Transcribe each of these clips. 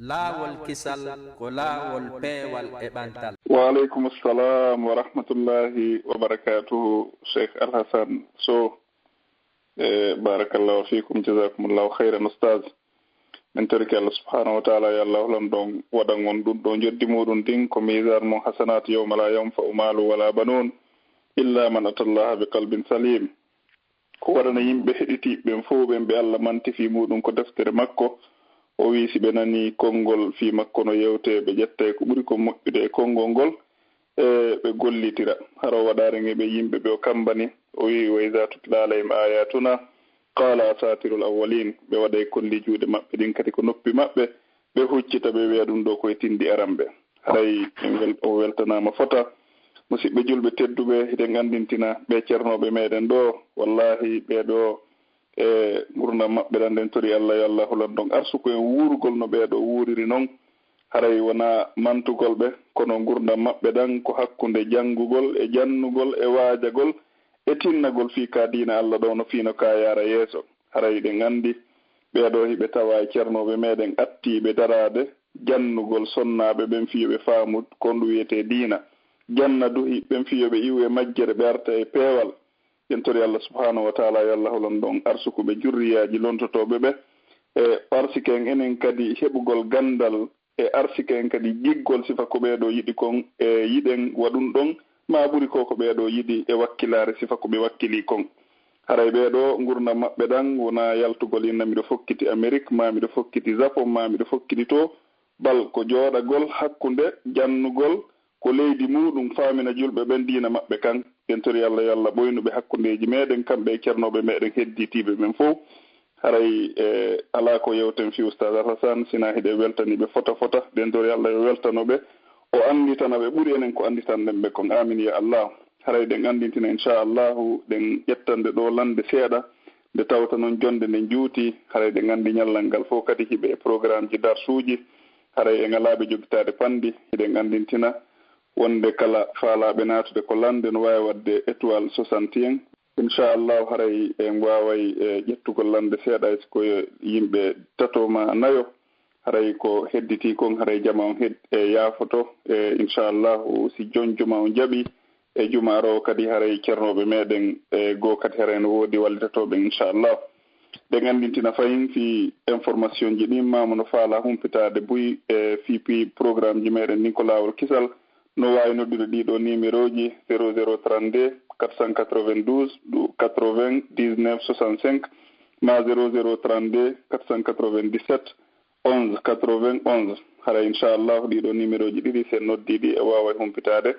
laawol kisal ko laawol peewal e ɓantal. Waaleykum assalam wa rahmatullahi wa barakatuhu. Cheikh Alhasan Sow, barakallahu fikum, jazakumullahu khayran ustaz. min toriki Allah subhanahu wa ta'ala ya Allah lan don wadan on dun do joddi modun din ko mizar mo hasanat yawma la yanfa'u malu wala banun illa man atallaha bi qalbin salim. ko wadana yimbe hediti ben fo ben be Allah manti fi mudun ko deftere makko o wi si be nani kongol fi makko no yewte be jette ko buri ko moƴƴude kongol ngol be gollitira haro wadare nge be yimbe be o kambani o wi wa iza tutla alayhim ayatuna qala asatirul awwalin be waday kolli juude mabbe din kati ko noppi mabbe be huccita be wi'a dum do koy tindi arambe haray ngel o weltanama fota musibbe julbe teddube hiden andintina be cernobe meden do wallahi be do gurna mabbe dan den tori Allah ya Allah lan don arsuko en wurugol no be do wuriri non haray wona mantugol be kono gurna mabbe dan ko hakkunde jangugol e jannugol e waajagol e tinnagol fi ka diina Allah do no fino ka yara yeso haray de ngandi be do hibe tawa cernobe meden atti be darade jannugol sonnabe ben fiyobe faamud ko ndu wiyete diina janna duhi ben fiyobe iwe majjere be arta e peewal yentori Allah subhanahu wa ta'ala ya Allah lon don arsuko be jurriyaaji lontotobe be e arsiken enen kadi hebugol gandal e arsiken kadi jiggol sifa ko be do yidi kon e yiden wadun don ma buri ko be do yidi e wakkilare sifa ko be wakkili kon haray be do ngurna mabbe dan wona yaltugol inna mi do fokkiti Amerique ma mi do fokkiti Japon ma mi do fokkiti to bal ko joodagol hakkunde jannugol ko leydi mudum faamina julbe ben diina mabbe kan yentori Allah yalla boynube hakkundeji meden kambe cernobe meden hedditibe men fo haray ala ko yewten fi ustaz Hasan sina hide weltani be fota den tori Allah weltanobe o anditana be buri enen ko anditan dembe kon amin ya Allah haray den andintina inshallah den yettande do lande seeda de tawta non jonde ne juuti haray den andi nyallangal fo kadi hibe programme ji darsuji haray en alaabe jogitade pandi den andintina wonde kala faalaɓe natude ko lande no wawi wadde étoile 61 inchallahu haray en waway ƴettugol lande seeɗa ko yimɓe tatoma nayo haray ko hedditi kon haray jama on yaafoto inchallahu si jon juma on jaaɓi e jumaro kadi haray ceernoɓe meɗen goo kadi haray no woodi wallitatoɓe inchallah ɗe gandintina fayin fi information ji ɗin mamono faala humpitade buy fipi programme ji meɗen ni ko lawol kisal no wawi noddude ɗiɗo numéro ji 0032 492 80 19 65 ma 0032 497 11 91 haray inchallah ɗiɗo numéro ji ɗiɗi sen noddiɗi e wawa humpitade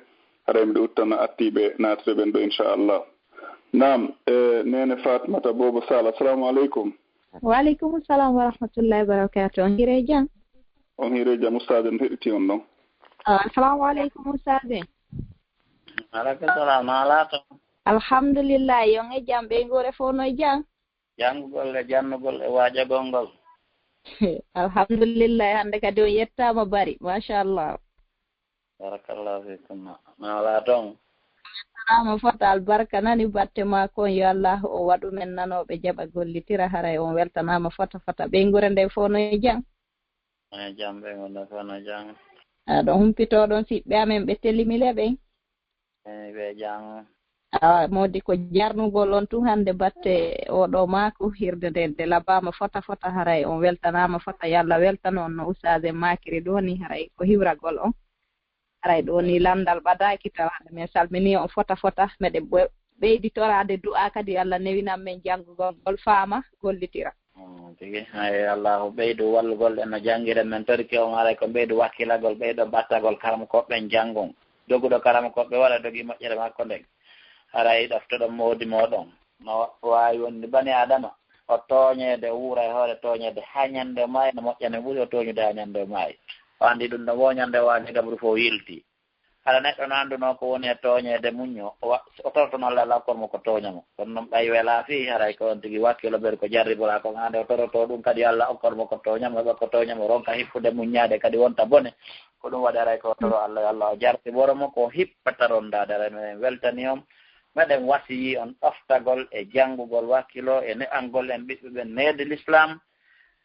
haray mbiɗa uttana attiɓe natude ɓen ɗo inchallah nam nene Fatmata Bobo Sall assalamu aleykum. Waaleykum salam wa rahmatullahi wa barakatuh. On hiire jam? On hiire jam ustade no heɗiti on ɗon. Assalamu aleykum ustade. Aleykum salam malato. Alhamdulillah yon e jam ɓe ngore fof no jam. Janngugol e jannugol e waajagol ngol. Alhamdulillah hande kadi o yettama bari machallah. Barakallahu fikum malato. Salama fota albarka nani batte ma kon yo Allah o waɗu men nanoɓe jaɓa gollitira haray on weltanama fota ɓe ngure nde fof no jam. Jam ɓe ngure fof no jam. Aɗon humpitoɗon siɓɓe amen ɓe telimile ɓen ɓe jang modi ko jarnugol on tun hande batte oɗo maako hirde nde labama fota haray on weltanama fota yalla weltano on no usage makiri ɗo ni haray ko hiwragol on haray ɗo ni landal ɓadaki tawade min salmini on fota meɗe ɓeyditorade du'a kadi Allah newinan men janngugol gol faama gollitira tigi hay Allahu ɓeydu wallugol en no jangguiren men torki on haray ko ɓeydu wakkilagol ɓeydo battagol karama koɓɓen janggon doguɗo karama koɓɓe waɗa dogui moƴƴere makko nden haray ɗoftoɗo moodi moɗon no wawi wonde bani adama o tooñede wuura e hoore tooñede ha ñande maayi no moƴƴane ɓuuri o tooñude ha ñande maayi o andi ɗum no woñande waani gabru fof yilti haɗa neɗɗo no anduno ko woni e tooñede muño o tortono Allah lakkormo ko tooñamo kono noon ɓay wela fi haray ko on tigui wakkilo ɓeɗo ko jarribora kon hande o toroto ɗum kadi Allah okkormo ko tooñamo heɓa ko tooñamo ronka hippude muññade kadi wonta bone ko ɗum waɗi aray ko toro Allah o jartiboromo ko hippata rondade aray men weltani on meɗen wasiyi on ɗoftagol e janngugol wakkilo e ne'angol en ɓiɓɓe ɓen neede l'islam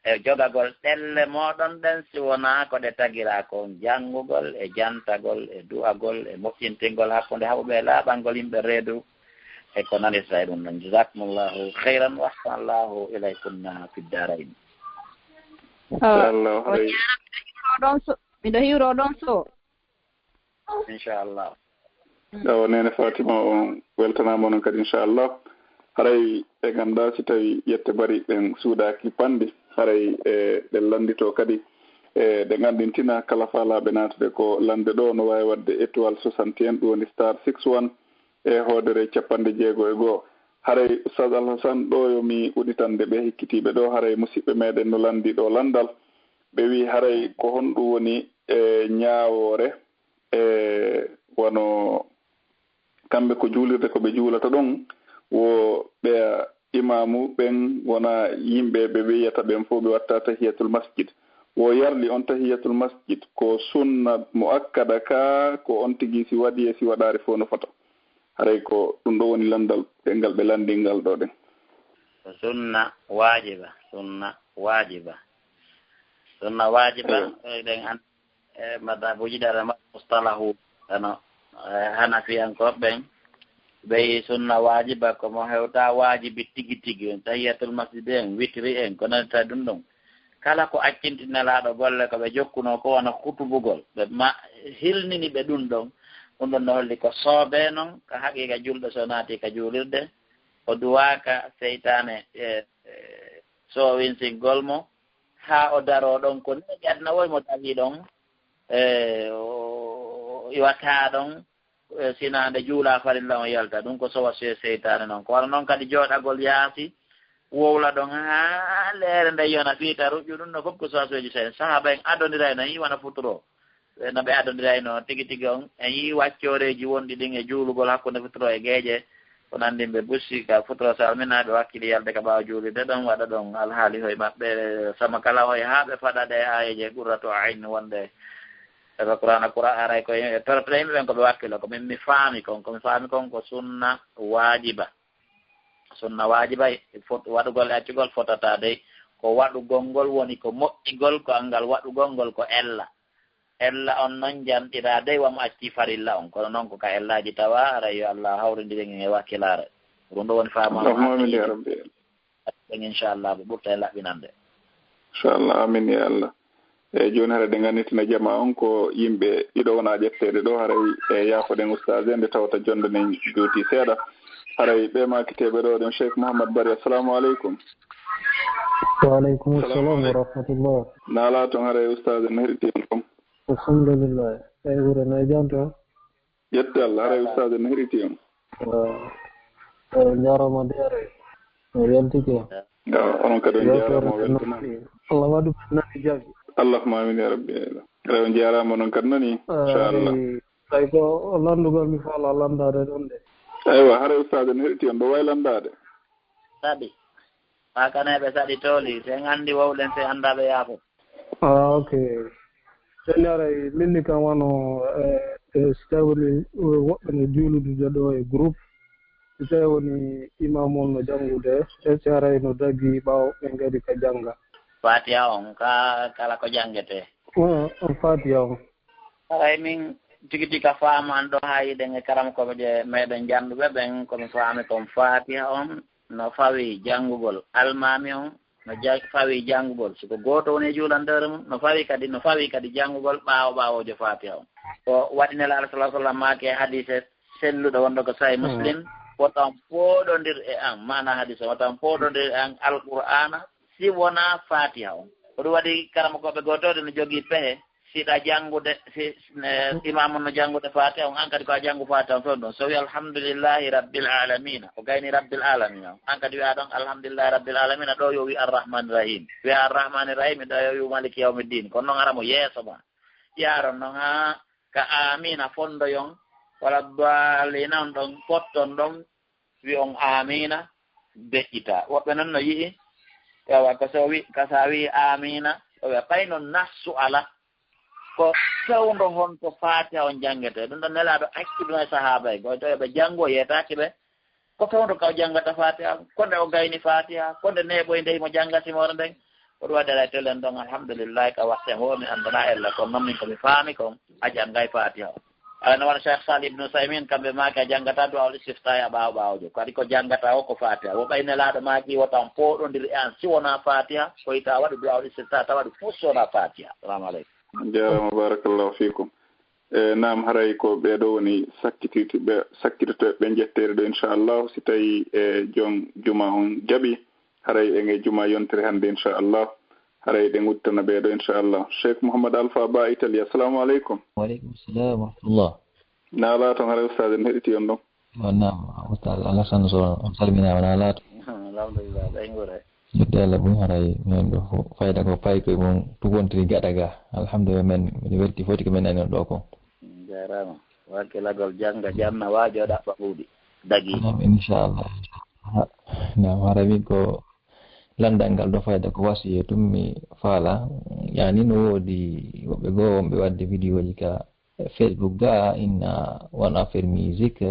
e jogagol ɗelle moɗon ɗen si wona ko ɗe tagira ko janngugol e jantagol e du'agol e moƴƴintingol hakkunde haɓuɓe laaɓangol yimɓe reedu e ko nanirta e ɗum noon jasakumullahu khayran wa ahsanallahu ilaykunna fi ddarain miɗo hiwro ɗon so inchallah o nene Fatima on weltanama noon kadi inchallah haray ɓe ganda si tawi yette bari ɓen suudaki pandi haray ɗe landito kadi ɗe gandintina kala faalaɓe natude ko lande ɗo no wawi wadde étoile 61 ɗum woni star 61 e hoodere 6.1 haray Oustaz Alhassane ɗo yomi uɗitande ɓe hikkitiɓe ɗo haray musidɓe meɗen no landi ɗo landal ɓe wi haray ko honɗum woni ñaawore wono kamɓe ko juulirde ko ɓe juulata ɗon wo ɓe imamu ɓen wona yimɓe ɓe wiyata ɓen fof ɓe watta tahiyatul masjid wo yarli on tahiyatul masjid ko sunna mo akkada ka ko on tigi si waɗi e si waɗari fof no fota haray ko ɗum ɗo woni landal ɗengal ɓe landingal ɗo ɗen sunna wajiba ɗen an madabuji ɗaɗa mustalahu ano hanafiyankoɓe ɓen ɓey sunna wajiba komo hewta wajibi tigi tigi on tahiyatul masjid en witri en ko nanita ɗum ɗon kala ko accintinelaɗo golle ko ɓe jokkuno ko wona hutubugol ɓe hilnini ɓe ɗum ɗon no holli ko soobe noon ko haqiqa julɗo so naati ka juulirde o duwaka seytane soowinsigol mo ha o daro ɗon ko neɗi adna woymo tawi ɗon iwata ɗon sinande juula farilla on yalta ɗum ko sowa seytane noon ko wala noon kadi jooɗagol yaasi wowla ɗon ha leere nde yona fiita ruƴƴu ɗum no fof ko sowasoji sen sahaba en adodira no yi wona futuro no ɓe adondirayno tigi tigi on en yi waccoreji wonɗi ɗin e juulugol hakkunde futuro e geeƴe ko nandi ɓe bussi ka futuro salminaɓe wakkili yalde ka ɓaawa juulide ɗon waɗa ɗon alhaali hoye maɓɓe sama kala hoye haa ɓe faɗaɗe ayeje ɓurrato ayn wonde eɓe qur'ana aray ko torotore yimɓe ɓen ko ɓe wakkilo ko min mi faami kon ko sunna wajiba waɗugol e accugol fotata dey ko waɗugol ngol woni ko moƴƴigol ko angal waɗugol ngol ko ella on noon janɗira dey wamo acci farilla on kono noon ko ka ellaji tawa ara yo Allah hawrindiren e wakkilare ɗum ɗo woni faamaɓen inchallah ɓe ɓurta e laɓɓinande inchallah amin ya Allah eyyi joni haara de gannitina jama on ko yimɓe ɗiɗo wona ƴettede ɗo haray e yaafoɗen oustage nde tawta jonde nen juuti seeɗa haray ɓe makiteɓe ɗo ɗen Cheikh Mouhammad Bari assalamu aleykum. Waaleykum assalam wa rahmatullah. naala toon haray oustage no heɗitima kom alhamdulillah eyi wure no janto yette Allah haray oustage no heɗitima jarama deere no weltike onon kadi on jarama weltana Allah waɗu nani jaɓi allahumma amin ya rabbi rew on jarama noon kadi nani inchallah tawi ko landugol mi faala landade ɗon de eywa haray oustage no heɗiti on ɗo way landade saɗi makaneɓe saɗi tooli sen andi wowɗen se andaɓe yaafo ok seni aray minni kam wano so tawi woni woɓɓe no juuludude ɗo e groupe so tawi woni imamol no janngude e si aray no daggi ɓaawo ɓe ngadi ka jannga fatiha on kala ko janggete on fatiha on aray min tigi tigi ka faaman ɗo ha yiɗen e karam koɓe je meɗen jannduɓe ɓen komi faami kon fatiha on no fawi janngugol almami on no fawi janngugol siko gooto woni juulandere mum no fawi kadi janngugol ɓaawojo fatiha on ko waɗinela alah salah sallam maake hadise selluɗo wonɗo ko sahi muslim wotan pooɗondir e an mana hadise wotan pooɗondir e an alqur'ana si wona fatiha on ko ɗum waɗi karama koɓe gotode no jogii pehe siɗa janngude imamu no janngude fatiha on an kadi ko a janngu fatiha on fof ɗon so wi alhamdulillahi rabbil alamina ko gayni rabbil alamina on an kadi wiya ɗon alhamdulillahi rabbil alamina ɗo yo wi arrahmani rahim wiya arrahmani rahim ɗo yo wi maliki yawmiddin kono noon aramo yeeso ma yaron noon ha ka amina fondoyon wala dalina on ɗon potton ɗon wi on amina deƴƴita woɓɓe noon no yii yawa ko sa wi amina o wiya pay noon nassu ala ko fewndo honto fatiha on janngete ɗum ɗon nelaɗo acciɗum e sahaba e goto ɓe janngo yetaki ɓe ko fewndo ka o janngata fatiha konde o gayni fatiha konde neɓoye ndeymo janngatimore nden ko wadala telen don alhamdulillah ka waxte ho mi andana ella ko nammi ko mi faami ko ajan ngay fatiha ana wan Cheikh Salih ibn Usaymin kambe ma ka jangata do awli sifta ya baajo kadi ko jangata o ko fatiha wo bayne laado ma ki wotan poɗodiri an si wona fatiha ko ita waɗu do awli sifta tawaɗu fusona fatiha assalamu aleykum jarama barakallahu fikum nam haray ko ɓeɗo woni sakkitoɓe jettere ɗo inchallah si tawi joom juma on jaaɓi haray enge juma yontere hannde inchallah haray ɗe guttana ɓeɗo inchallah Cheikh Mouhammad Alpha Ba Italie assalamu aleykum. Waaleykum salam wa rahmatullah. Naala toon haray ustad en heɗiti on ɗon. Naam ustad Alassane Sow on salminama na laato. Alhamdulillah ɓeygore yidde Allah ɗum haray men ɗo fayda ko payi koye mum tugontiri gaɗa ga alhamdulillah men miɗo welti foti ko men nani on ɗo ko jarama wakkilagol janga jamma waajo ɗaɓɓa ɓuuɗi dagi inchallah nam haray min ko landal ngal ɗo fayda ko wasiye tum mi faala yani no woodi woɓɓe goo wonɓe wadde vidéo ji ka Facebook ga inna won affaire musique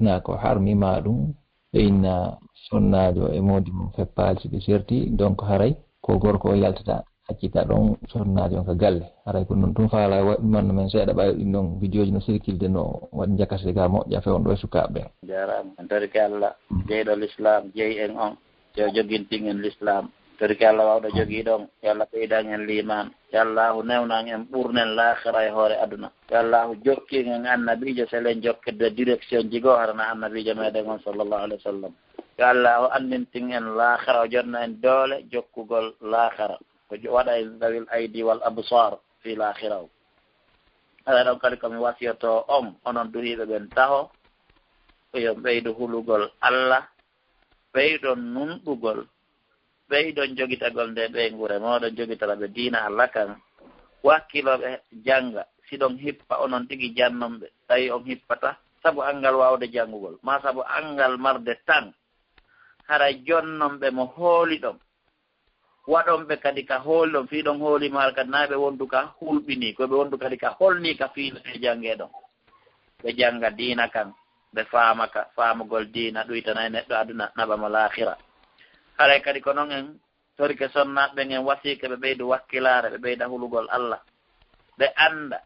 na ko harmima ɗum inna sonnajo e modi mum feppali siɓe serti donc haray ko gorko o yaltata haccita ɗon sonnajo on ka galle haray ko noon tum faala manno men seeɗa ɓawi ɗin ɗon vidéo ji no circulde no waɗi jakasde ga moƴƴa fewn ɗo e sukaɓe jarama en tariki Allah jeyɗo l'islam jeyi en on yo joguintin en l'islam tariki Allah wawɗo jogui ɗon yo Allah ɓeydan en liman yo Allahu newnan en ɓurnen lahira e hoore aduna yo Allahu jokkin en annabijo selen jokkede direction jigo harana annabijo meɗen on sallllahu alayhi wa sallam yo Allahu andintin en lahira o jonna en doole jokkugol lahira ko waɗa e dawil aydi wal absar fi lahira o aɗa ɗon kadi komi wasiyoto on onon duhiɓe ɓen taho yo ɓeydu hulugol Allah ɓeydon nunɗugol ɓeydon jogitagol nde ɓe ngure moɗon jogitala ɓe diina Allah kan wakkiloɓe janga siɗon hippa onon tigi jannomɓe tawi on hippata saabu angal wawde jangugol ma saabu angal marde tan hara jonnomɓe mo hooli ɗon waɗonɓe kadi ka hooli ɗon fiiɗon hoolima har kadi naɓe wondu ka hulɓini koɓe wondu kadi ka holni ka fiiɓe jange ɗon ɓe janga diina kan ɓe faama ka faamugol diina ɗuytana e neɗɗo aduna naɓamo lahira haray kadi ko noon en torike sonnaɓe en wasiike ɓe ɓeydu wakkilare ɓe ɓeyda hulugol Allah ɓe anda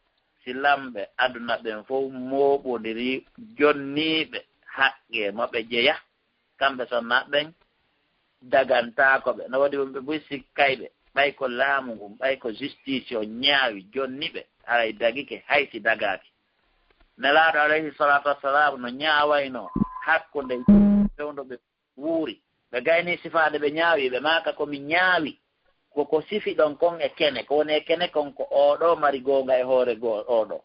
si lamɓe aduna ɓen fof moɓodiri jonniɓe haqqe moɓe jeeya kamɓe sonnaɓen dagantakoɓe no waɗi wonɓe boy sikkayɓe ɓay ko laamu ngun ɓay ko justice o ñaawi jonniɓe haray dagike haysi dagaki nelaaɗo alayhi salatu wassalam no ñaawayno hakkunde fewndo ɓe wuuri ɓe gayni sifaade ɓe ñaawi ɓe maaka komi ñaawi koko sifi ɗon kon e kene ko woni e kene kon ko oɗo mari goonga e hoore oɗo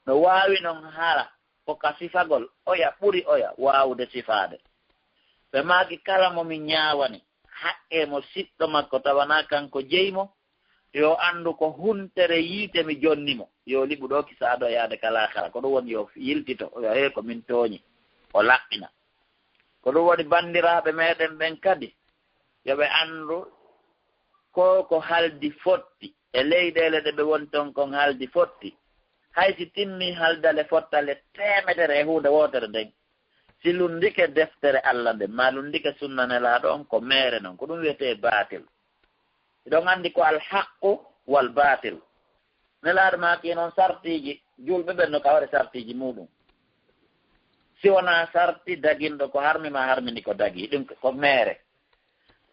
no waawi noon hara koka sifagol oya ɓuri oya waawde sifaade ɓe maaki kala momi ñaawani haqqe mo siɗɗo makko tawana kanko jeymo yo anndu ko huntere yiite mi jonnimo yo liɓu ɗo kisaaɗo yaade kala kala ko ɗum woni yo yiltito yo he ko min tooñi o laɓɓina ko ɗum woni banndiraaɓe meɗen ɓen kadi yoɓe anndu ko haldi fotti e leyɗeele ɗe ɓe woni toon kon haldi fotti hay si timmi haldale fottale temetere e huunde wootere nden si lundike deftere Allah nden ma lundike sunnanelaaɗo on ko meere noon ko ɗum wiyetee baatil iɗon anndi ko alhaqqu wal batil nelaaɗo maaki noon sartiiji julɓe ɓen no kawre sartiiji muɗum si wonaa sarti daginɗo ko harmima harmini ko dagi ɗum ko meere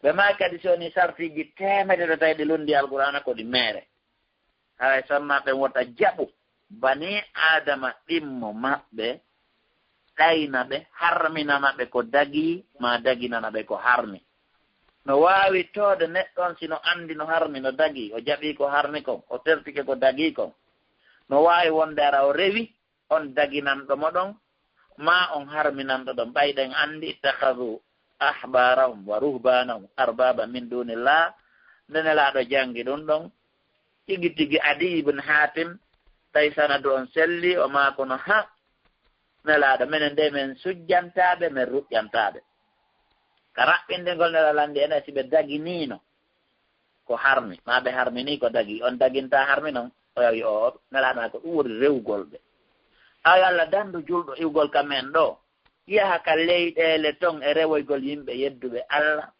ɓe maa kadi si woni sartiiji temedere tawi ɗi lundi alqur'ana ko ɗi meere hay sonnaɓe wota jaɓu bani adama ɗimmo maɓɓe ɗayna ɓe harminana ɓe ko dagi ma daginana ɓe ko harmi no waawi toode neɗɗon sino anndi no harmi no dagi o jaɓii ko harmi kon o tertike ko dagi kon no waawi wonde ara o rewi on daginanɗo mo ɗon ma on harminanɗo ɗon ɓayɗen anndi ittahadu ahbarahum wa ruhbanahum arbaba min dunillah ndenelaaɗo janngi ɗum ɗon tigi tigi Adi ibn Hatim tawi sanadu on selli o maa kono ha nelaaɗo minen nde men sujjantaaɓe men ruƴƴantaaɓe ka raɓɓindegol nelalandi ene si ɓe daginiino ko harmi ma ɓe harmini ko dagi on daginta harmi noon o yawi o nelaɗa ko ɗum woni rewgol ɓe awi Allah dandu julɗo iwgol ka men ɗo yaha ka leyɗele ton e rewoygol yimɓe yedduɓe Allah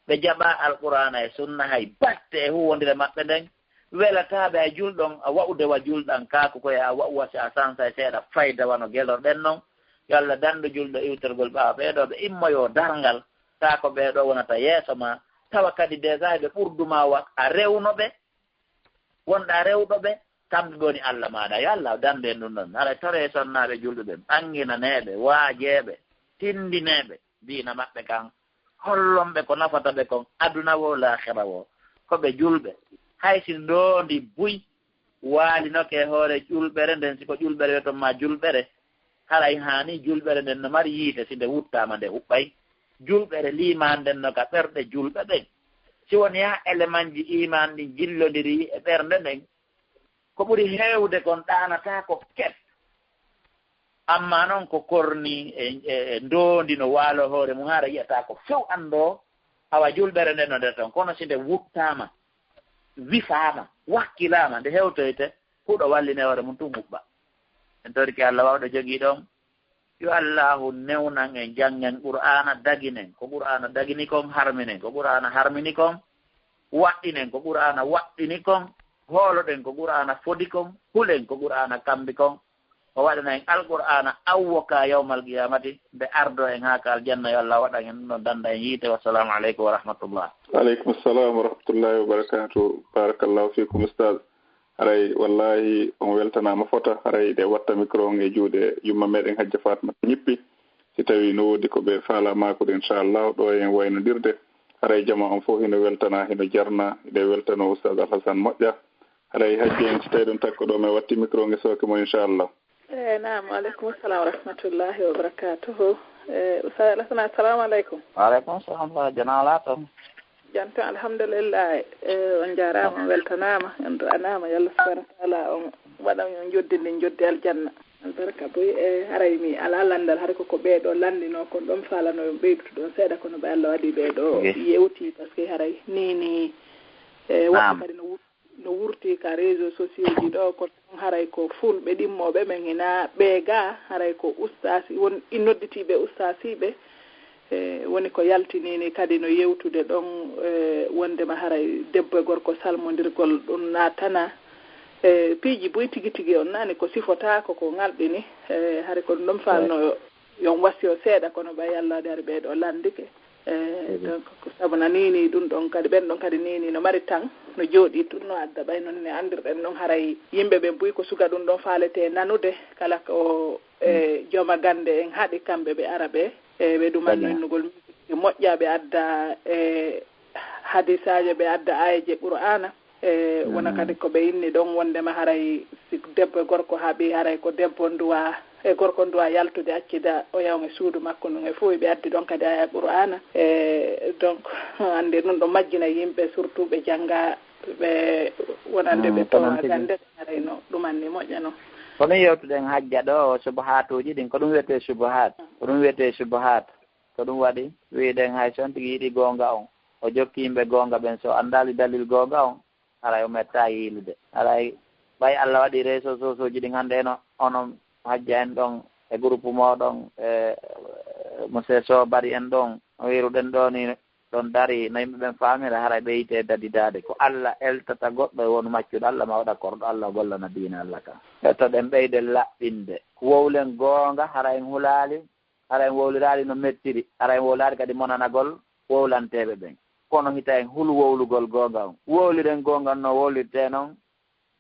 ɓe jaɓa alqur'ana e sunna hay batte e huwondire maɓɓe nden welataɓe a julɗon a wa'ude wa julɗan kaako koye a wa'uwa si a sansa e seeɗa fayda wano gelorɗen noon yo Allah dandu julɗo iwtorgol ɓaawa ɓeeɗo ɓe immoyo darngal taa ko ɓeeɗo wonata yeeso ma tawa kadi déjà ɓe ɓurduma wa a rewnoɓe wonɗa rewɗoɓe kamɓe woni Allah maɗa yo Allah dande ɗum ɗon haɗa tore sonnaɓe julɗuɓe ɓanginaneɓe waajeɓe tindineɓe diina maɓɓe kan hollonɓe ko nafata ɓe kon aduna wo lahira wo koɓe julɓe haysi ndondi buy waalinoke hoore julɓere nden siko julɓere wiyeton ma julɓere haray hani julɓere nden no mari yiite si nde wuttama nde huɓɓay julɓere liman nden no ka ɓerɗe julɓe ɓen si woni ha élément ji iman ɗi jillodiri e ɓernde nden ko ɓuri heewde kon ɗanata ko ket amma noon ko korni e ndondi no waalo hoore mum haara yiyata ko few anndo awa julɓere nden no nder ton kono si nde wuttama wifaama wakkilama nde hewtoyte huɗo walline hoore mum tum huɓɓa en toriki Allah wawɗo jogii ɗon yo allahu newnan en janngen qur'ana daginen ko qur'ana dagini kon harminen ko qur'ana harmini kon waɗɗinen ko qur'ana waɗɗini kon hooloɗen ko qur'ana fodi kon hulen ko qur'ana kambi kon o waɗana en alqur'ana awwoka yawmal qiyamati nde ardo en haa ka aljanna yo Allah waɗan en no danda en yiite wassalamu aleykum wa rahmatullah. aleykum assalam wa rahmatullahi wa barakatuh. barakallahu fikum ustad. haray wallahi on weltanama fota haray de watta micro on e juuɗe yumma meɗen hajja fatmata ñippi si tawi no woodi ko ɓe faala makude inchallah ɗo en waynodirde haray jama on fof hino weltana hino jarna ɓe weltano oustad Alhassane Moƴƴa haray hajji en si tawi ɗum takko ɗo mi watti micro nge soke mo inchallah. naam aleykum salam wa rahmatullahi wa barakatuhu. Oustad Alhassane assalamu aleykum. waaleykum salam wa janala toon janto alhamdulillah on jarama on weltanama en du'anama yallah subhanahu wa ta'ala on waɗan on joddinde joddi aljanna albaraka boy haray mi ala landal haray koko ɓeeɗo landino kon ɗon falano ɓeyduto ɗon seeɗa kono ɓe Allah waɗi ɓeeɗo yewti par ce que haray ni woɓɓe kadi no wurti ka réseau sociaux ji ɗo ko haray ko fulɓe ɗimmoɓe men hina ɓeega haray ko ustasi won nodditiɓe ustasiɓe woni ko yaltinini kadi no yewtude ɗon wondema haray debbo e gorko salmodirgol ɗum natana piiji boy tigi tigi on nani ko sifotako ko ngalɗini haray ko ɗum falno yon wasio seeɗa kono ɓay yallade har ɓeeɗo landike donc ko sabu na nini ɗum ɗon kadi ɓen ɗon kadi nini no mari tan no jooɗi tun no adda ɓay noon ne andirɗen ɗon haray yimɓe ɓe buy ko suga ɗum ɗon faalete nanude kala ko jooma gande en haaɗi kamɓe ɓe ara ɓe ɓe ɗumanno innugol musique moƴƴa ɓe adda hadisaje ɓe adda ayeje qur'ana wona kadi ko ɓe inni ɗon wondema haray si debbo e gorko haaɓi haray ko debbo nduwa e gorko nduwa yaltude accida o yawge suudu makko ndun e fof ɓe addi ɗon kadi aya qur'ana donc ande ɗum ɗo majjina yimɓe surtout ɓe jangga ɓe wonande ɓe towa gande haray no ɗumanni moƴƴa noon kono yewtuɗen hajja ɗo subahatuji ɗin ko ɗum wiyete subahat ko ɗum wiyete subahat ko ɗum waɗi wiɗen hay son tigi yiɗi gonga on o jokki yimɓe gonga ɓen so andali dalil gonga on haray o metta yiilude haray ɓay Allah waɗi réseau sociaux ji ɗin hannde eno onon hajja en ɗon e groupe moɗon e monsieur so bari en ɗon wiruɗen ɗo ni ɗon dari no yimɓe ɓen famira haray ɓe yite dadidade ko Allah eltata goɗɗo e won maccuɗo Allah ma waɗa korɗo Allah gollana diina Allah ka hettoɗen ɓeyde laɓɓinde wowlen goonga hara en hulaali hara en wowliraali no mettiri hara en wowlaali kadi monanagol wowlanteɓe ɓen kono hita en hul wowlugol goonga on wowliren goonga no wowlirte noon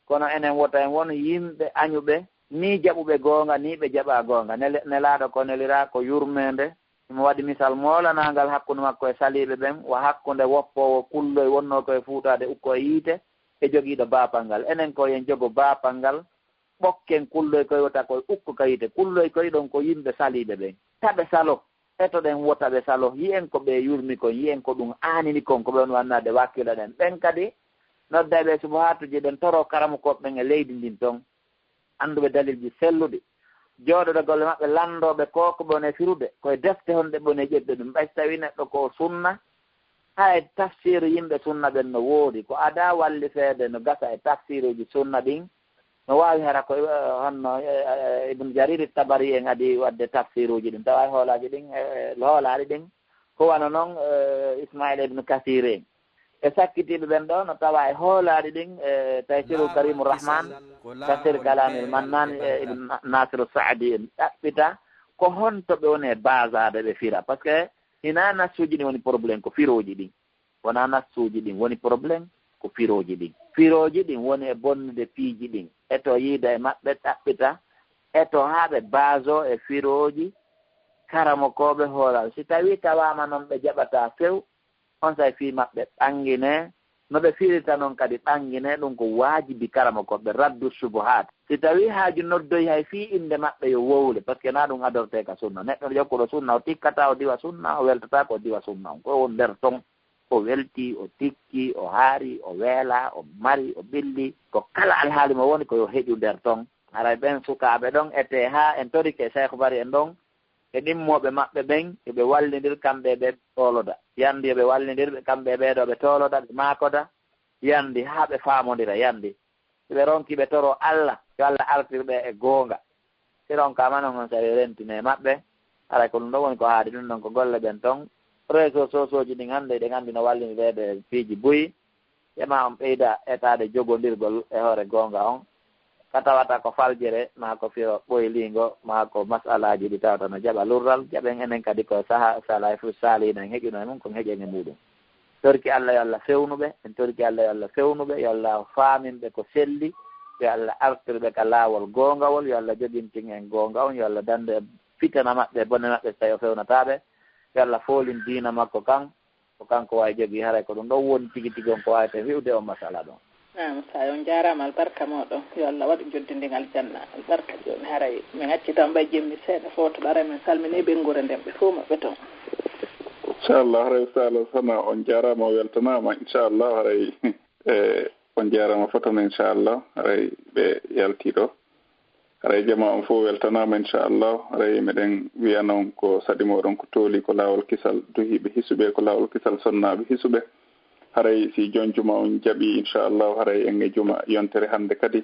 kono enen wota en won yimɓe añuɓe ni jaɓuɓe goonga ni ɓe jaɓa goonga nelaaɗo ko nelira ko yurmede mi waɗi misal moolanagal hakkunde makko e saliɓe ɓen wo hakkunde woppowo kulloye wonno koye fuutade ukko e yiite e jogiiɗo baapal ngal enen ko yen jogo baapal ngal ɓokken kulloye koye wota koye ukko ka yiite kulloye koye ɗon ko yimɓe saliɓe ɓen taɓe salo etoɗen wotaɓe salo yiyen ko ɓe yurmi kon yiyen ko ɗum aanini kon ko ɓen wannade wakkilo ɗen ɓen kadi noddaɓe subahatuji ɗen toro karamukoɓe ɓen e leydi ndin toon annduɓe dalilji selluɗi jooɗoɗe golle maɓɓe landooɓe ko ko ɓone firude koye defte honɗe ɓone ƴeɓɓe ɗum ɓay so tawi neɗɗo ko sunna ha e tafsir yimɓe sunna ɓen no woodi ko ada walli feede no gasa e tafsir uji sunna ɗin no waawi hara ko honno ibne jariri tabari en adi wadde tafsir uji ɗin tawa hoolaji ɗin hoolaaɗi ɗin ko wana noon Ismail ibn Kathir e sakkitiɓe ɓen ɗo no tawa e hoolaɗi ɗin Taysiru Karimur Rahman Tafsir Kalamil Mannan ibn Nasiru Saadi en ɗaɓɓita ko honto ɓe woni e basade ɓe fira par ce que hina nassuji ɗin woni probléme ko firoji ɗin wona nassuji ɗin woni probléme ko firoji ɗin firoji ɗin woni e bonnude piiji ɗin eto yiida e maɓɓe ɗaɓɓita eto haaɓe baso e firoji karamokoɓe hoolal si tawi tawama noon ɓe jaɓata few on say fi maɓɓe ɓangine no ɓe firita noon kadi ɓangine ɗum ko waajibi karamokoɓe raddu subuhat si tawi haaju noddoyi hay fi inde maɓɓe yo wowle par ce que na ɗum adorte ka sunna neɗɗo jokkuɗo sunna o tikkata o diwa sunna o weltata ko diwa sunna on ko won nder ton o welti o tikki o haari o weela o mari o ɓilli ko kala alhaali mo woni koyo heƴu nder ton haray ɓen sukaaɓe ɗon ete ha en torike Cheikh Bari en ɗon e ɗimmoɓe maɓɓe ɓen eɓe wallidir kamɓe ɓe tooloda yandi eɓe wallidir kamɓe ɓeeɗo ɓe tooloda ɓe maakoda yandi ha ɓe faamodira yandi ɓe ronki ɓe toro Allah yo Allah artirɓe e goonga si ronkama noon on sari rentine maɓɓe haray ko ɗum ɗo woni ko haadi ɗum ɗon ko golle ɓen ton réseau sociaux ji ɗin hannde ɗe nganndi no wallinireede piiji buyi ema on ɓeyda etade jogondirgol e hoore goonga on ka tawata ko faljere maa ko firo ɓoyliingo maa ko masalaji ɗi tawata no jaɓa lurral jaɓen enen kadi ko saha salay fu saalino en heƴuno e mum kon heƴen e muɗum torki Allah yo Allah fewnuɓe en torki Allah yo Allah fewnuɓe yo Allah faaminɓe ko selli yo Allah artirɓe ka laawol goongawol yo Allah jogintin en goonga on yo Allah dande fitana maɓɓe bone maɓɓe so tawi o fewnataaɓe yo Allah foolin diina makko kan ko kanko wawi jogii haray ko ɗum ɗon woni tigi tigi on ko wawete wi'ude on masala ɗon sa on jarama albarka moɗon yo Allah waɗu joddindigal janna albarka joni haray min acci tan mbay jemmi seeɗa foto ɗara min salmini ɓengure nden ɓe fof maɓɓe toon inchallah haray sala sana on jarama o weltanama inchallah haray on jarama fotono inchallah haray ɓe yaltiɗo haray jama on fof weltanama inchallah haray meɗen wiya noon ko saɗimoɗon ko tooli ko laawol kisal duhiɓe hisuɓe ko laawol kisal sonnaɓe hisuɓe haray si jon juma on jaaɓi inchallah haray en e juma yontere hannde kadi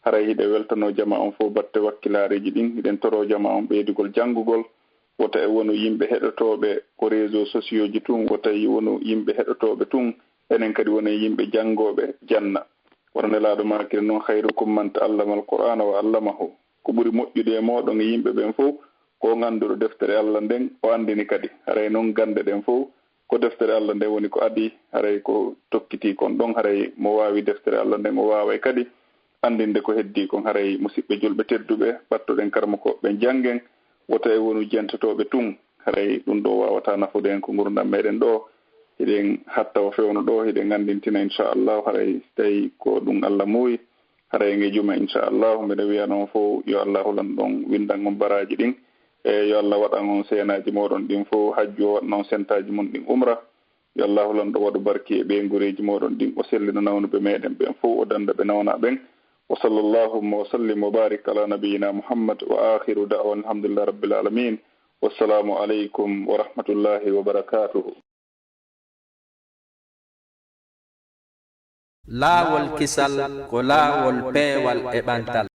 haray hiɗe weltano jama on fof batte wakkilareji ɗin hiɗen toro jama on ɓeydugol janngugol wota e wonu yimɓe heɗotoɓe ko réseau sociaux ji tun wota e wonu yimɓe heɗotoɓe tun enen kadi woni yimɓe janngoɓe janna wono nelaɗo makire noon hayrukum man ta'allama alqur'ana wa allamahu ko ɓuri moƴƴude e moɗon e yimɓe ɓen fof ko ngannduɗo deftere Allah nden o anndini kadi haray noon gande ɗen fof ko deftere Allah nde woni ko adi haray ko tokkiti kon ɗon haray mo wawi deftere Allah nden o waway kadi andinde ko heddi kon haray musidɓe julɓe tedduɓe battoɗen karmakoɓe janggen wota e wonu jentotoɓe tun haray ɗum ɗo wawata nafude en ko gurdam meɗen ɗo hiɗen hatta o fewno ɗo hiɗen andintina inchallah haray tawi ko ɗum Allah muuyi haray nge juma inchallah mbiɗa wiya noon fof yo Allah hulan ɗon windan on baraji ɗin e yo Allah waɗan on seenaji moɗon ɗin fof hajju o waɗan on sentaji mon ɗin umra yo Allah hulan ɗo waɗu barki e ɓeygureji moɗon ɗin o sellina nawnuɓe meɗen ɓen fof o danda ɓe nawna ɓen wa salllahumma wa sallim wa barik ala nabiyina Muhammad wa akhiru da'wa alhamdulillah rabbil alamin wassalamu aleykum wa rahmatullahi wa barakatuhu. laawol kisal ko laawol peewal e ɓantal